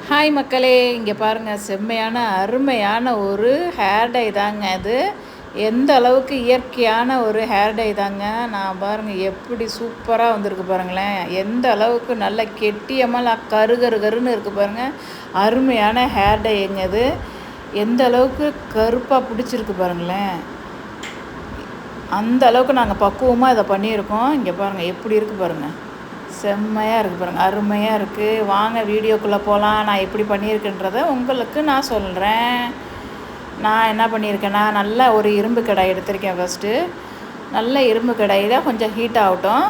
Hi மக்களே, இங்கே பாருங்கள், செம்மையான அருமையான ஒரு ஹேர் டை தாங்க அது. எந்த அளவுக்கு இயற்கையான ஒரு ஹேர் டை தாங்க. நான் பாருங்கள் எப்படி சூப்பராக வந்திருக்கு பாருங்களேன். எந்த அளவுக்கு நல்ல கெட்டியமாக கரு கரு கருன்னு இருக்குது பாருங்கள். அருமையான ஹேர் டைங்க அது. எந்த அளவுக்கு கருப்பாக பிடிச்சிருக்கு பாருங்களேன். அந்த அளவுக்கு நாங்கள் பக்குவமாக இதை பண்ணியிருக்கோம். இங்கே பாருங்கள் எப்படி இருக்குது பாருங்கள். செம்மையாக இருக்குது பாருங்கள், அருமையாக இருக்குது. வாங்க வீடியோக்குள்ளே போகலாம். நான் எப்படி பண்ணியிருக்கேன்றதை உங்களுக்கு நான் சொல்கிறேன். நான் என்ன பண்ணியிருக்கேன்னா, நல்லா ஒரு இரும்பு கடாய் எடுத்திருக்கேன். ஃபஸ்ட்டு நல்ல இரும்பு கடாயில் கொஞ்சம் ஹீட் ஆகட்டும்.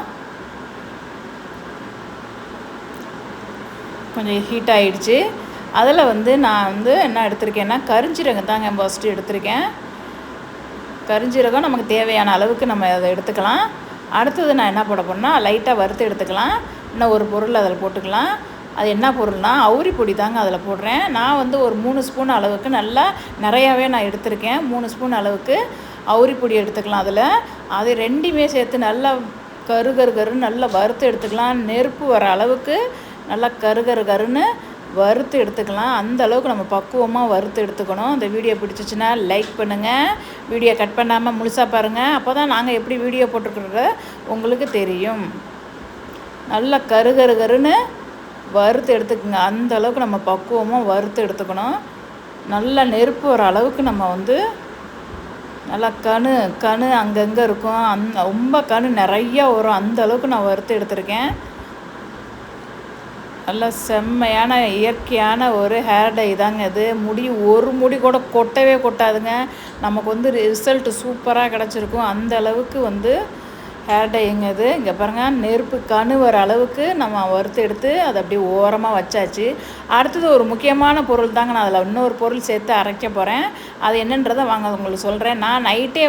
கொஞ்சம் ஹீட் ஆகிடுச்சு. அதில் நான் என்ன எடுத்திருக்கேன்னா, கரிஞ்சீரகம் தாங்க ஃபஸ்ட்டு எடுத்திருக்கேன். கரிஞ்சீரகம் நமக்கு தேவையான அளவுக்கு நம்ம அதை எடுத்துக்கலாம். அடுத்தது நான் என்ன போட போகிறேன்னா, லைட்டாக வறுத்து எடுத்துக்கலாம். இன்னும் ஒரு பொருள் அதில் போட்டுக்கலாம். அது என்ன பொருள்னால் அவுரி பொடி தாங்க அதில் போடுறேன். நான் ஒரு 3 ஸ்பூன் அளவுக்கு நல்லா நிறையாவே நான் எடுத்திருக்கேன். 3 ஸ்பூன் அளவுக்கு அவுரி பொடி எடுத்துக்கலாம். அது ரெண்டுமே சேர்த்து நல்லா கரு கரு கருன்னு நல்லா வறுத்து எடுத்துக்கலாம். நெருப்பு வர அளவுக்கு நல்லா கரு கரு கருன்னு வறுத்து எடுத்துக்கலாம். அந்த அளவுக்கு நம்ம பக்குவமாக வறுத்து எடுத்துக்கணும். இந்த வீடியோ பிடிச்சிச்சின்னா லைக் பண்ணுங்கள். வீடியோ கட் பண்ணாமல் முழுசாக பாருங்கள். அப்போ தான் நாங்கள் எப்படி வீடியோ போட்டிருக்கிறத உங்களுக்கு தெரியும். நல்லா கரு கரு கருன்னு வறுத்து எடுத்துக்கோங்க. அந்த அளவுக்கு நம்ம பக்குவமாக வறுத்து எடுத்துக்கணும். நல்லா நெருப்பு வர அளவுக்கு நம்ம நல்லா கணு அங்கங்கே இருக்கும். ரொம்ப கணு நிறையா வரும். அந்த அளவுக்கு நான் வறுத்து எடுத்திருக்கேன். நல்லா செம்மையான இயற்கையான ஒரு ஹேர் டை தாங்க இது. ஒரு முடி கூட கொட்டவே கொட்டாதுங்க. நமக்கு ரிசல்ட்டு சூப்பராக கிடச்சிருக்கும். அந்த அளவுக்கு ஹேர் டைங்க இது. இங்கே பாருங்கள், நெருப்பு கணு வர அளவுக்கு நம்ம வறுத்து எடுத்து அதை அப்படியே ஓரமாக வச்சாச்சு. அடுத்தது ஒரு முக்கியமான பொருள் தாங்க. நான் அதில் இன்னொரு பொருள் சேர்த்து அரைக்க போகிறேன். அது என்னன்றதை வாங்க உங்களுக்கு சொல்கிறேன். நான் நைட்டே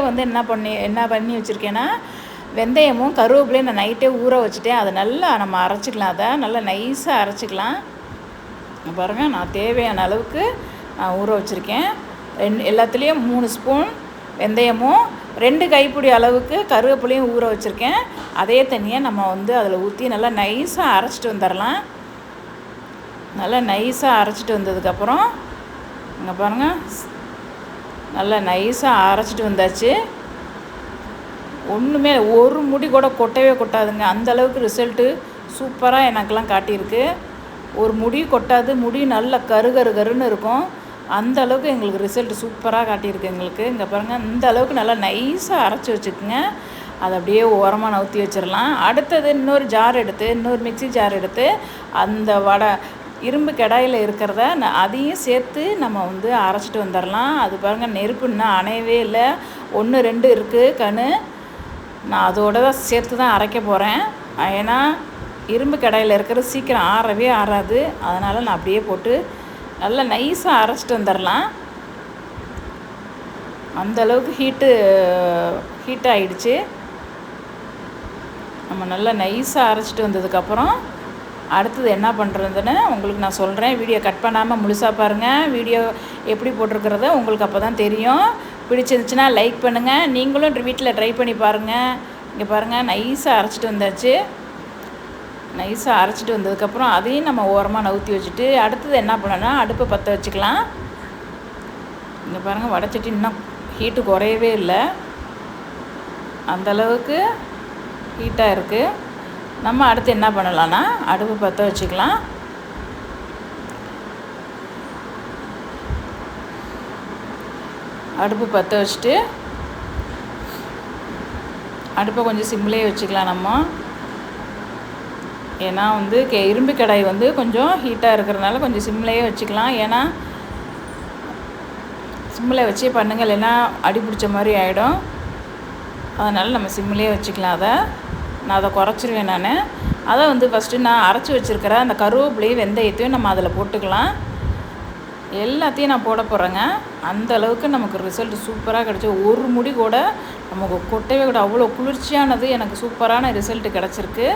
என்ன பண்ணி வச்சுருக்கேன்னா, வெந்தயமும் கருவேப்பிலையும் நான் நைட்டே ஊற வச்சுட்டேன். அதை நல்லா நம்ம அரைச்சிக்கலாம். அதை நல்லா நைஸாக அரைச்சிக்கலாம். பாருங்கள், நான் தேவையான அளவுக்கு நான் ஊற வச்சுருக்கேன். எல்லாத்துலேயும் 3 ஸ்பூன் வெந்தயமும் 2 கைப்பிடி அளவுக்கு கருவேப்பிலையும் ஊற வச்சுருக்கேன். அதே தண்ணியை நம்ம அதில் ஊற்றி நல்லா நைஸாக அரைச்சிட்டு வந்துடலாம். நல்லா நைஸாக அரைச்சிட்டு வந்ததுக்கப்புறம் இங்கே பாருங்கள், நல்லா நைஸாக அரைச்சிட்டு வந்தாச்சு. ஒன்றுமே ஒரு முடி கூட கொட்டவே கொட்டாதுங்க. அந்தளவுக்கு ரிசல்ட்டு சூப்பராக எனக்கெல்லாம் காட்டியிருக்கு. ஒரு முடி கொட்டாது, முடி நல்ல கரு கரு கருன்னு இருக்கும். அந்த அளவுக்கு எங்களுக்கு ரிசல்ட் சூப்பராக காட்டியிருக்கு எங்களுக்கு. இங்கே பாருங்கள், இந்த அளவுக்கு நல்லா நைஸாக அரைச்சி வச்சுக்கோங்க. அதை அப்படியே ஓரமாக நவுத்தி வச்சிடலாம். அடுத்தது இன்னொரு மிக்ஸி ஜார் எடுத்து அந்த இரும்பு கடாயில் இருக்கிறத அதையும் சேர்த்து நம்ம அரைச்சிட்டு வந்துடலாம். அது பாருங்கள், நெருப்பு இன்னும் அணையவே இல்லை. 1 2 இருக்குது கணு. நான் அதோட தான் சேர்த்து தான் அரைக்க போகிறேன். ஏன்னா இரும்பு கடாயில் இருக்கிறது சீக்கிரம் ஆறவே ஆறாது. அதனால் நான் அப்படியே போட்டு நல்லா நைஸாக அரைச்சிட்டு வந்துடலாம். அந்தளவுக்கு ஹீட் ஆகிடுச்சு. நம்ம நல்லா நைஸாக அரைச்சிட்டு வந்ததுக்கப்புறம் அடுத்தது என்ன பண்ணுறதுன்னு உங்களுக்கு நான் சொல்கிறேன். வீடியோ கட் பண்ணாமல் முழுசாக பாருங்கள். வீடியோ எப்படி போட்டிருக்கிறத உங்களுக்கு அப்போ தான் தெரியும். பிடிச்சிருந்துச்சுன்னா லைக் பண்ணுங்கள். நீங்களும் வீட்டில் ட்ரை பண்ணி பாருங்கள். இங்கே பாருங்கள், நைஸாக அரைச்சிட்டு வந்தாச்சு. நைஸாக அரைச்சிட்டு வந்ததுக்கப்புறம் அதையும் நம்ம ஓரமாக நவுத்தி வச்சுட்டு அடுத்தது என்ன பண்ணோன்னா, அடுப்பை பற்ற வச்சுக்கலாம். இங்கே பாருங்கள், வடைச்சட்டி இன்னும் ஹீட்டு குறையவே இல்லை. அந்தளவுக்கு ஹீட்டாக இருக்குது. நம்ம அடுத்து என்ன பண்ணலான்னா, அடுப்பு பற்ற வச்சுக்கலாம். அடுப்பு பற்ற வச்சுட்டு அடுப்பை கொஞ்சம் சிம்லேயே வச்சுக்கலாம் நம்ம. ஏன்னா இரும்பு கடாய் கொஞ்சம் ஹீட்டாக இருக்கிறதுனால கொஞ்சம் சிம்லேயே வச்சுக்கலாம். ஏன்னா சிம்மில் வச்சே பண்ணுங்கள், இல்லைன்னா அடி பிடிச்ச மாதிரி ஆகிடும். அதனால் நம்ம சிம்லேயே வச்சுக்கலாம். நான் அதை குறைச்சிருவேன். அதை ஃபஸ்ட்டு நான் அரைச்சி வச்சுருக்கிற அந்த கருவேப்பிலையும் வெந்தயத்தையும் நம்ம அதில் போட்டுக்கலாம். எல்லாத்தையும் நான் போட போகிறேங்க. அந்த அளவுக்கு நமக்கு ரிசல்ட் சூப்பராக கிடச்சி. ஒரு முடி கூட நமக்கு கொட்டவே கூட, அவ்வளோ குளிர்ச்சியானது. எனக்கு சூப்பரான ரிசல்ட்டு கிடச்சிருக்கு.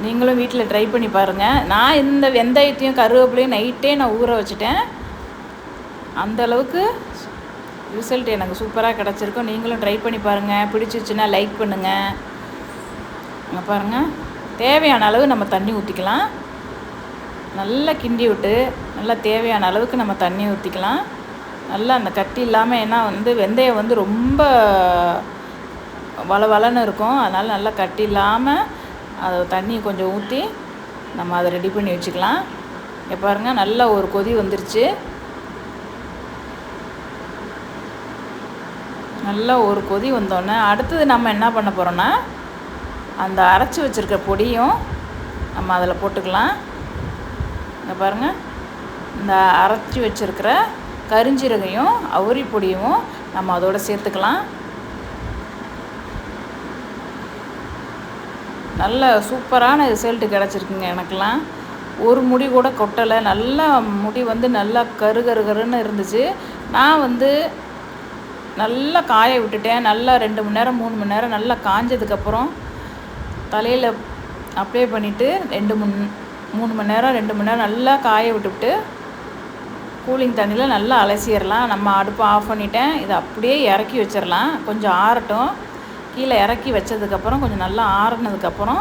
நீங்களும் வீட்டில் ட்ரை பண்ணி பாருங்கள். நான் இந்த வெந்தயத்தையும் கருவேப்பிலையும் நைட்டே நான் ஊற வச்சுட்டேன். அந்தளவுக்கு ரிசல்ட் எனக்கு சூப்பராக கிடச்சிருக்கும். நீங்களும் ட்ரை பண்ணி பாருங்கள். பிடிச்சிருச்சுன்னா லைக் பண்ணுங்கள். இங்கே பாருங்கள், தேவையான அளவு நம்ம தண்ணி ஊற்றிக்கலாம். நல்லா கிண்டி விட்டு நல்லா தேவையான அளவுக்கு நம்ம தண்ணி ஊற்றிக்கலாம். நல்லா அந்த கட்டி இல்லாமல், ஏன்னா வந்து வெந்தயம் வந்து ரொம்ப வளவளன்னு இருக்கும். அதனால் நல்லா கட்டி இல்லாமல் அதை தண்ணி கொஞ்சம் ஊற்றி நம்ம அதை ரெடி பண்ணி வச்சுக்கலாம். இங்கே பாருங்கள், நல்லா ஒரு கொதி வந்துருச்சு. நல்லா ஒரு கொதி வந்தோடனே அடுத்தது நம்ம என்ன பண்ண போகிறோன்னா, அந்த அரைச்சி வச்சுருக்க பொடியும் நம்ம அதில் போட்டுக்கலாம். இங்கே பாருங்கள், இந்த அரைச்சி வச்சுருக்கிற கரிஞ்சீரகையும் அவுரி பொடியும் நம்ம அதோடு சேர்த்துக்கலாம். நல்ல சூப்பரான ரிசல்ட்டு கிடச்சிருக்குங்க எனக்கெல்லாம். ஒரு முடி கூட கொட்டலை. நல்லா முடி வந்து நல்லா கருன்னு இருந்துச்சு. நான் வந்து நல்லா காய விட்டுட்டேன். நல்லா 2 மணி நேரம் 3 மணி நேரம் நல்லா காஞ்சதுக்கப்புறம் தலையில் அப்ளை பண்ணிவிட்டு 3 மணி நேரம் 2 மணி நேரம் நல்லா காய விட்டுவிட்டு கூலிங் தண்ணியில் நல்லா அலசிடலாம். நம்ம அடுப்பை ஆஃப் பண்ணிட்டேன். இதை அப்படியே இறக்கி வச்சிடலாம். கொஞ்சம் ஆறட்டும். கீழே இறக்கி வச்சதுக்கப்புறம் கொஞ்சம் நல்லா ஆறுனதுக்கப்புறம்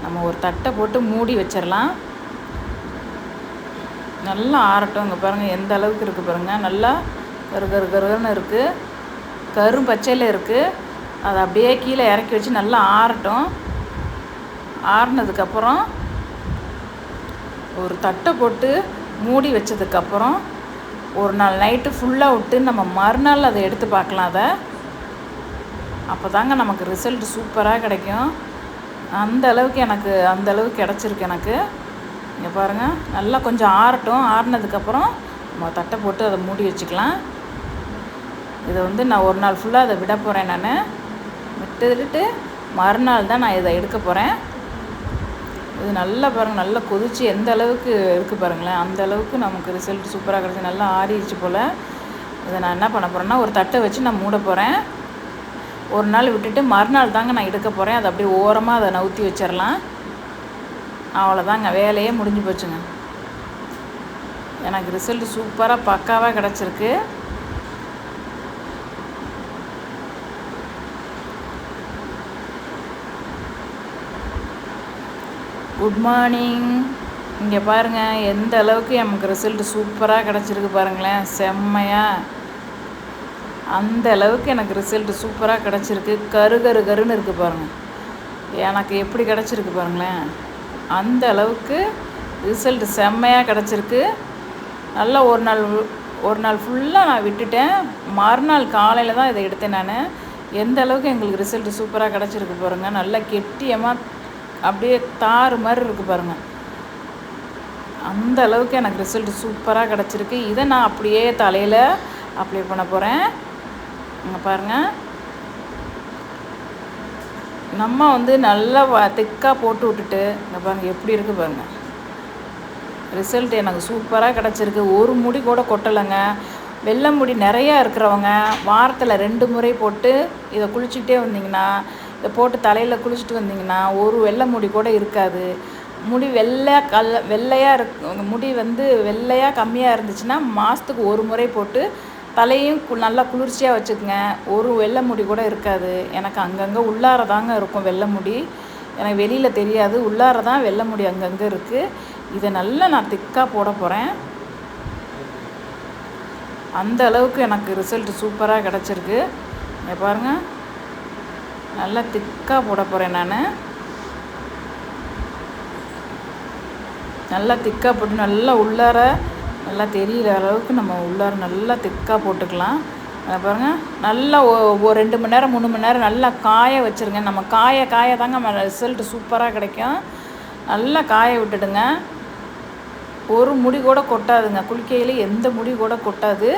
நம்ம ஒரு தட்டை போட்டு மூடி வச்சிடலாம். நல்லா ஆறட்டும். இங்கே பாருங்கள் எந்த அளவுக்கு இருக்குது பாருங்கள். நல்லா கருன்னு இருக்குது, கரும் பச்சையில் இருக்குது. அதை அப்படியே கீழே இறக்கி வச்சு நல்லா ஆறட்டும். ஆறுனதுக்கப்புறம் ஒரு தட்டை போட்டு மூடி வச்சதுக்கப்புறம் ஒரு நாள் நைட்டு ஃபுல்லாக விட்டு நம்ம மறுநாள் அதை எடுத்து பார்க்கலாம். அதை அப்போ தாங்க நமக்கு ரிசல்ட் சூப்பராக கிடைக்கும். அந்த அளவுக்கு கிடச்சிருக்கு எனக்கு. இங்கே பாருங்கள், நல்லா கொஞ்சம் ஆறட்டும். ஆறுனதுக்கப்புறம் நம்ம தட்டை போட்டு அதை மூடி வச்சுக்கலாம். இதை வந்து நான் ஒரு நாள் ஃபுல்லாக அதை விட போகிறேன். நான் விட்டுட்டு மறுநாள் தான் நான் இதை எடுக்க போகிறேன். இது நல்லா பாருங்கள், நல்லா கொதித்து எந்த அளவுக்கு இருக்குது பாருங்களேன். அந்த அளவுக்கு நமக்கு ரிசல்ட் சூப்பராக கிடச்சி நல்லா ஆறிடுச்சு போல். இதை நான் என்ன பண்ண போகிறேன்னா, ஒரு தட்டை வச்சு நான் மூட போகிறேன். ஒரு நாள் விட்டுட்டு மறுநாள் தாங்க நான் எடுக்க போகிறேன். அதை அப்படியே ஓரமாக அதை நவுத்தி வச்சிடலாம். அவ்வளோதாங்க, வேலையே முடிஞ்சு போச்சுங்க. எனக்கு ரிசல்ட் சூப்பராக பக்காவாக கிடச்சிருக்கு. Good morning. இங்கே பாருங்கள் எந்த அளவுக்கு நமக்கு ரிசல்ட் சூப்பராக கிடச்சிருக்கு பாருங்களேன். செம்மையாக அந்த அளவுக்கு எனக்கு ரிசல்ட் சூப்பராக கிடச்சிருக்கு. கருன்னு இருக்குது பாருங்கள். எனக்கு எப்படி கிடச்சிருக்கு பாருங்களேன். அந்த அளவுக்கு ரிசல்ட் செம்மையாக கிடச்சிருக்கு. நல்லா ஒரு நாள் ஃபுல்லாக நான் விட்டுட்டேன். மறுநாள் காலையில் தான் இதை எடுத்தேன் நான். எந்த அளவுக்கு எங்களுக்கு ரிசல்ட் சூப்பராக கிடச்சிருக்கு பாருங்கள். நல்லா கெட்டியமாக அப்படியே தாறு மாதிரி இருக்குது பாருங்கள். அந்த அளவுக்கு எனக்கு ரிசல்ட் சூப்பராக கிடச்சிருக்கு. இதை நான் அப்படியே தலையில் அப்ளை பண்ண போகிறேன். இங்கே பாருங்கள், நம்ம வந்து நல்லா திக்காக போட்டு விட்டுட்டு இங்கே பாருங்கள் எப்படி இருக்குது பாருங்கள். ரிசல்ட் எனக்கு சூப்பராக கிடச்சிருக்கு. ஒரு முடி கூட கொட்டலைங்க. வெள்ளை முடி நிறையா இருக்கிறவங்க வாரத்தில் 2 முறை போட்டு இதை குளிச்சுக்கிட்டே வந்தீங்கன்னா, இதை போட்டு தலையில் குளிச்சுட்டு வந்தீங்கன்னா ஒரு வெள்ளை முடி கூட இருக்காது. முடி வெள்ளையாக முடி வந்து வெள்ளையாக கம்மியாக இருந்துச்சுன்னா மாதத்துக்கு ஒரு முறை போட்டு தலையும் நல்லா குளிர்ச்சியாக வச்சுக்கோங்க. ஒரு வெள்ளை முடி கூட இருக்காது. எனக்கு அங்கங்கே உள்ளார தாங்க இருக்கும் வெள்ளை முடி. எனக்கு வெளியில் தெரியாது. உள்ளார தான் வெள்ளை முடி அங்கங்கே இருக்குது. இதை நல்லா நான் திக்காக போட போகிறேன். அந்த அளவுக்கு எனக்கு ரிசல்ட் சூப்பராக கிடச்சிருக்கு. இங்கே பாருங்கள், நல்லா திக்காக போட போகிறேன் நான். நல்லா திக்காக போட்டு நல்லா உள்ளார நல்லா தெரிகிற அளவுக்கு நம்ம உள்ளார நல்லா திக்காக போட்டுக்கலாம். அதை பாருங்கள், நல்லா ஒரு 2 மணி நேரம் 3 மணி நேரம் நல்லா காய வச்சுருங்க. நம்ம காய தாங்க நம்ம ரிசல்ட் சூப்பராக கிடைக்கும். நல்லா காய விட்டுடுங்க. ஒரு முடி கூட கொட்டாதுங்க. குளிக்கையில் எந்த முடி கூட கொட்டாது.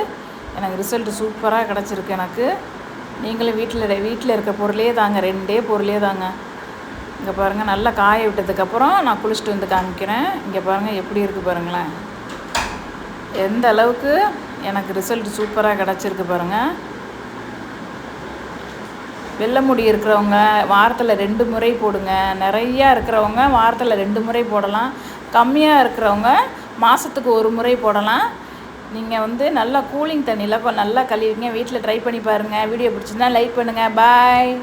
எனக்கு ரிசல்ட் சூப்பராக கிடச்சிருக்கு எனக்கு. நீங்களும் வீட்டில் இருக்க பொருளே தாங்க, 2 பொருளே தாங்க. இங்கே பாருங்கள், நல்லா காய விட்டதுக்கப்புறம் நான் குளிச்சுட்டு வந்து காமிக்கிறேன். இங்கே பாருங்கள் எப்படி இருக்குது பாருங்களேன். எந்த அளவுக்கு எனக்கு ரிசல்ட் சூப்பராக கிடச்சிருக்கு பாருங்கள். வெள்ளை முடி இருக்கிறவங்க வாரத்தில் 2 முறை போடுங்க. நிறையா இருக்கிறவங்க வாரத்தில் 2 முறை போடலாம். கம்மியாக இருக்கிறவங்க மாதத்துக்கு 1 முறை போடலாம். நீங்கள் வந்து நல்லா கூலிங் தண்ணியில் நல்லா கழுவிங்க. வீட்டில் ட்ரை பண்ணி பாருங்கள். வீடியோ பிடிச்சிருந்தா லைக் பண்ணுங்கள். பாய்.